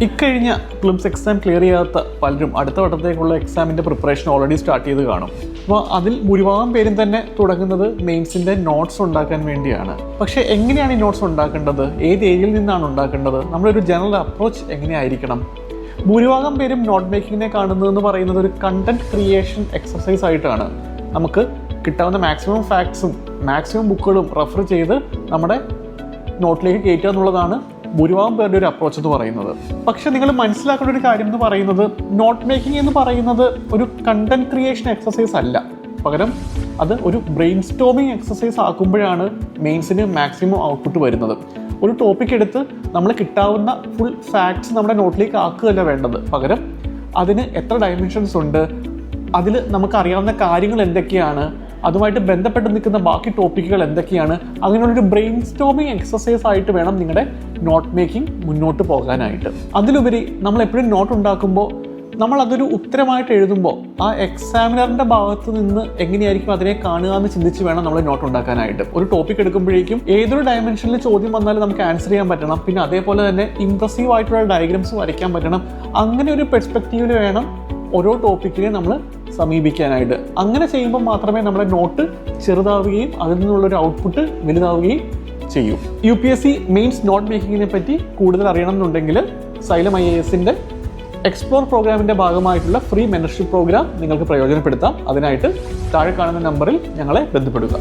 ഇക്കഴിഞ്ഞ prelims exam clear ചെയ്യാത്ത പലരും അടുത്ത വട്ടത്തേക്കുള്ള എക്സാമിൻ്റെ പ്രിപ്പറേഷൻ ഓൾറെഡി സ്റ്റാർട്ട് ചെയ്ത് കാണും. അപ്പോൾ അതിൽ ഭൂരിഭാഗം പേരും തന്നെ തുടങ്ങുന്നത് മെയിൻസിൻ്റെ നോട്ട്സ് ഉണ്ടാക്കാൻ വേണ്ടിയാണ്. പക്ഷേ എങ്ങനെയാണ് ഈ നോട്ട്സ് ഉണ്ടാക്കേണ്ടത്? ഏത് ഏരിയയിൽ നിന്നാണ് ഉണ്ടാക്കേണ്ടത്? നമ്മുടെ ഒരു ജനറൽ അപ്രോച്ച് എങ്ങനെയായിരിക്കണം? ഭൂരിഭാഗം പേരും നോട്ട് മേക്കിങ്ങിനെ കാണുന്നതെന്ന് പറയുന്നത് ഒരു കണ്ടന്റ് ക്രിയേഷൻ എക്സസൈസ് ആയിട്ടാണ്. നമുക്ക് കിട്ടാവുന്ന മാക്സിമം ഫാക്ട്സും മാക്സിമം ബുക്കുകളും റെഫർ ചെയ്ത് നമ്മുടെ നോട്ടിലേക്ക് കയറ്റുക എന്നുള്ളതാണ് ഭൂരിഭാഗം പേരുടെ ഒരു അപ്രോച്ച് എന്ന് പറയുന്നത്. പക്ഷെ നിങ്ങൾ മനസ്സിലാക്കേണ്ട ഒരു കാര്യം എന്ന് പറയുന്നത്, നോട്ട് മേക്കിംഗ് എന്ന് പറയുന്നത് ഒരു കണ്ടന്റ് ക്രിയേഷൻ എക്സസൈസ് അല്ല. പകരം അത് ഒരു ബ്രെയിൻ സ്റ്റോമിങ് എക്സസൈസ് ആക്കുമ്പോഴാണ് മെയിൻസിന് മാക്സിമം ഔട്ട്പുട്ട് വരുന്നത്. ഒരു ടോപ്പിക് എടുത്ത് നമ്മൾ കിട്ടാവുന്ന ഫുൾ ഫാക്ട്സ് നമ്മുടെ നോട്ടിലേക്ക് ആക്കുകയല്ല വേണ്ടത്. പകരം അതിന് എത്ര ഡയമെൻഷൻസ് ഉണ്ട്, അതിൽ നമുക്കറിയാവുന്ന കാര്യങ്ങൾ എന്തൊക്കെയാണ്, അതുമായിട്ട് ബന്ധപ്പെട്ട് നിൽക്കുന്ന ബാക്കി ടോപ്പിക്കുകൾ എന്തൊക്കെയാണ്, അങ്ങനെയുള്ളൊരു ബ്രെയിൻ സ്റ്റോമിങ് എക്സസൈസ് ആയിട്ട് വേണം നിങ്ങളുടെ നോട്ട് മേക്കിംഗ് മുന്നോട്ട് പോകാനായിട്ട്. അതിലുപരി നമ്മൾ എപ്പോഴും നോട്ട് ഉണ്ടാക്കുമ്പോൾ നമ്മൾ അതൊരു ഉത്തരമായിട്ട് എഴുതുമ്പോൾ ആ എക്സാമിനറിൻ്റെ ഭാഗത്ത് നിന്ന് എങ്ങനെയായിരിക്കും അതിനെ കാണുക എന്ന് ചിന്തിച്ച് വേണം നമ്മൾ നോട്ട് ഉണ്ടാക്കാനായിട്ട്. ഒരു ടോപ്പിക് എടുക്കുമ്പോഴേക്കും ഏതൊരു ഡയമെൻഷനിൽ ചോദ്യം വന്നാലും നമുക്ക് ആൻസർ ചെയ്യാൻ പറ്റണം. പിന്നെ അതേപോലെ തന്നെ ഇംപ്രസീവ് ആയിട്ടുള്ള ഡയഗ്രാംസ് വരയ്ക്കാൻ പറ്റണം. അങ്ങനെ ഒരു പെർസ്പെക്റ്റീവിൽ വേണം ഓരോ ടോപ്പിക്കിനെ നമ്മൾ സമീപിക്കാനായിട്ട്. അങ്ങനെ ചെയ്യുമ്പോൾ മാത്രമേ നമ്മുടെ നോട്ട് ചെറുതാവുകയും അതിൽ നിന്നുള്ളൊരു ഔട്ട്പുട്ട് വലുതാവുകയും ചെയ്യും. UPSC മെയിൻസ് നോട്ട് മേക്കിങ്ങിനെ പറ്റി കൂടുതൽ അറിയണം എന്നുണ്ടെങ്കിൽ സൈലം IASന്റെ എക്സ്പ്ലോർ പ്രോഗ്രാമിൻ്റെ ഭാഗമായിട്ടുള്ള ഫ്രീ മെന്റർഷിപ്പ് പ്രോഗ്രാം നിങ്ങൾക്ക് പ്രയോജനപ്പെടുത്താം. അതിനായിട്ട് താഴെ കാണുന്ന നമ്പറിൽ ഞങ്ങളെ ബന്ധപ്പെടുക.